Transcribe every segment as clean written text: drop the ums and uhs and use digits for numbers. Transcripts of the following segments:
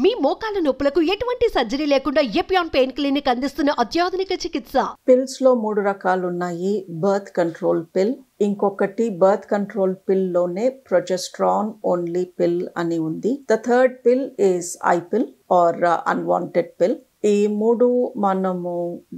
మీ మోకాల నొప్పులకు ఎటువంటి సర్జరీ లేకుండా ఎపియాన్ పెయిన్ క్లినిక్ అందిస్తున్న అత్యాధునిక చికిత్స. పిల్స్ లో 3 రకాలు ఉన్నాయి. బర్త్ కంట్రోల్ పిల్, ఇంకొకటి బర్త్ కంట్రోల్ పిల్ లోనే ప్రొజెస్ట్రాన్ ఓన్లీ పిల్ అని ఉంది. ద థర్డ్ పిల్ ఈస్ ఐ పిల్ ఆర్ అన్వాంటెడ్ పిల్. ఈ 3 మనము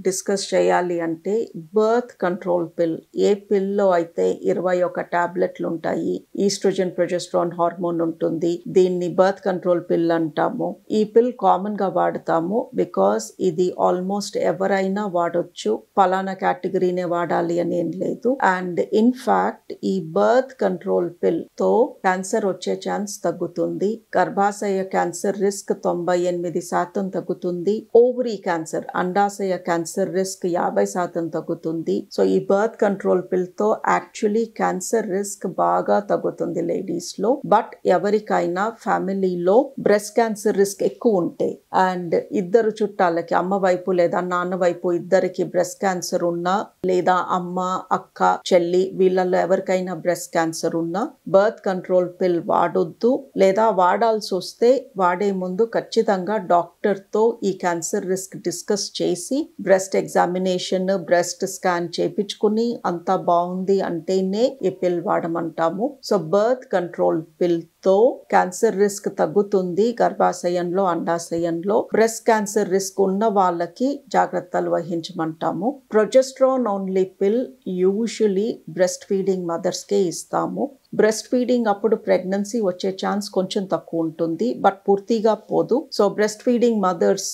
డిస్కస్ చేయాలి అంటే బర్త్ కంట్రోల్ పిల్, ఏ పిల్లో అయితే 21 టాబ్లెట్లు ఉంటాయి, ఈస్ట్రోజన్ ప్రొజెస్ట్రాన్ హార్మోన్ ఉంటుంది, దీన్ని బర్త్ కంట్రోల్ పిల్ అంటాము. ఈ పిల్ కామన్ గా వాడతాము బికాస్ ఇది ఆల్మోస్ట్ ఎవరైనా వాడొచ్చు, పలానా కేటగిరీనే వాడాలి అని ఏం లేదు. అండ్ ఇన్ ఫ్యాక్ట్ ఈ బర్త్ కంట్రోల్ పిల్ తో క్యాన్సర్ వచ్చే ఛాన్స్ తగ్గుతుంది, గర్భాశయ క్యాన్సర్ రిస్క్ 98% తగ్గుతుంది, ఓవరీ క్యాన్సర్ అండాశయ క్యాన్సర్ రిస్క్ 50% తగ్గుతుంది. సో ఈ బర్త్ కంట్రోల్ పిల్ తో యాక్చువల్లీ క్యాన్సర్ రిస్క్ బాగా తగ్గుతుంది లేడీస్ లో. బట్ ఎవరికైనా ఫ్యామిలీలో బ్రెస్ట్ క్యాన్సర్ రిస్క్ ఎక్కువ ఉంటే అండ్ ఇద్దరు చుట్టాలకి అమ్మ వైపు లేదా నాన్న వైపు ఇద్దరికి బ్రెస్ట్ క్యాన్సర్ ఉన్నా, లేదా అమ్మ అక్క చెల్లి వీళ్ళల్లో ఎవరికైనా బ్రెస్ట్ క్యాన్సర్ ఉన్నా బర్త్ కంట్రోల్ పిల్ వాడొద్దు, లేదా వాడాల్సి వస్తే వాడే ముందు ఖచ్చితంగా డాక్టర్ తో ఈ క్యాన్సర్ రిస్క్ డిస్కస్ చేసి బ్రెస్ట్ ఎగ్జామినేషన్, బ్రెస్ట్ స్కాన్ చేపించుకుని అంతా బాగుంది అంటేనే ఈ పిల్ వాడమంటాము. సో బర్త్ కంట్రోల్ పిల్ తో క్యాన్సర్ రిస్క్ తగ్గుతుంది గర్భాశయంలో, అండాశయంలో. బ్రెస్ట్ క్యాన్సర్ రిస్క్ ఉన్న వాళ్ళకి జాగ్రత్తలు వహించమంటాము. Progesterone only pill usually breast feeding mothers కే ఇస్తాము. బ్రెస్ట్ ఫీడింగ్ అప్పుడు ప్రెగ్నెన్సీ వచ్చే ఛాన్స్ కొంచెం తక్కువ ఉంటుంది, బట్ పూర్తిగా పోదు. So breast feeding mothers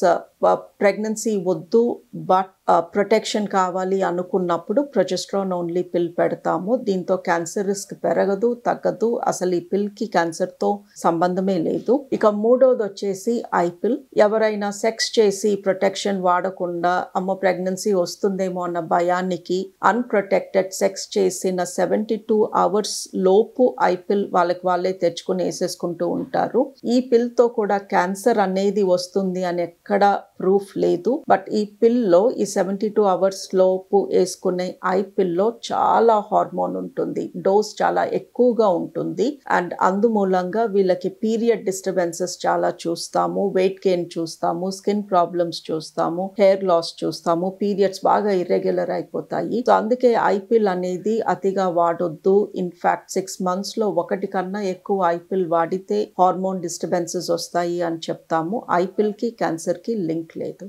pregnancy వద్దు బట్ ప్రొటెక్షన్ కావాలి అనుకున్నప్పుడు ప్రొజెస్ట్రాన్ ఓన్లీ పిల్ పెడతాము. దీంతో క్యాన్సర్ రిస్క్ పెరగదు, తగ్గదు, అసలు ఈ పిల్ కి క్యాన్సర్ తో సంబంధమే లేదు. ఇక మూడోది వచ్చేసి ఐ పిల్. ఎవరైనా సెక్స్ చేసి ప్రొటెక్షన్ వాడకుండా అమ్మో ప్రెగ్నెన్సీ వస్తుందేమో అన్న భయానికి అన్ప్రొటెక్టెడ్ సెక్స్ చేసిన 72 hours లోపు ఐ పిల్ వాళ్ళకి వాళ్ళే తెచ్చుకుని వేసేసుకుంటూ ఉంటారు. ఈ పిల్ తో కూడా క్యాన్సర్ అనేది వస్తుంది అని ఎక్కడ ప్రూఫ్ లేదు. బట్ ఈ పిల్ లో ఈ 72 hours లోపు వేసుకునే ఐ పిల్ లో చాలా హార్మోన్ ఉంటుంది, డోస్ చాలా ఎక్కువగా ఉంటుంది. అండ్ అందుమూలంగా వీళ్ళకి పీరియడ్ డిస్టర్బెన్సెస్ చాలా చూస్తాము, వెయిట్ గెయిన్ చూస్తాము, స్కిన్ ప్రాబ్లమ్స్ చూస్తాము, హెయిర్ లాస్ చూస్తాము, పీరియడ్స్ బాగా ఇర్రెగ్యులర్ అయిపోతాయి. సో అందుకే ఐ పిల్ అనేది అతిగా వాడొద్దు. ఇన్ఫాక్ట్ 6 months లో 1 కన్నా ఎక్కువ ఐ పిల్ వాడితే హార్మోన్ డిస్టర్బెన్సెస్ వస్తాయి అని చెప్తాము. ఐ పిల్ కి క్యాన్సర్ కి లింక్ లేదు.